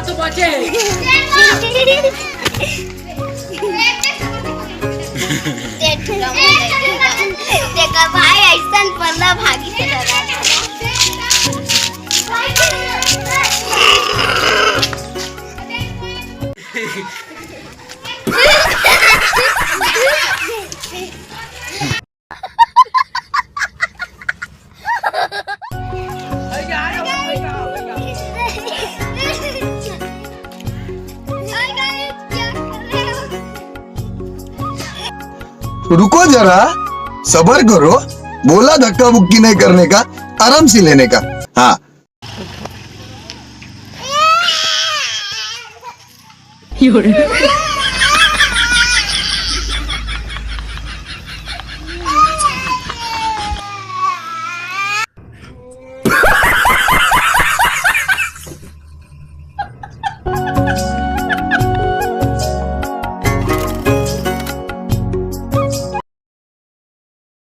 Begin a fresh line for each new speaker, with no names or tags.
तो बचे
देखा भाई ऐसा पल्ला भागी से लगा
रुको जरा, सबर करो। बोला धक्का मुक्की नहीं करने का, आराम से लेने का। हाँ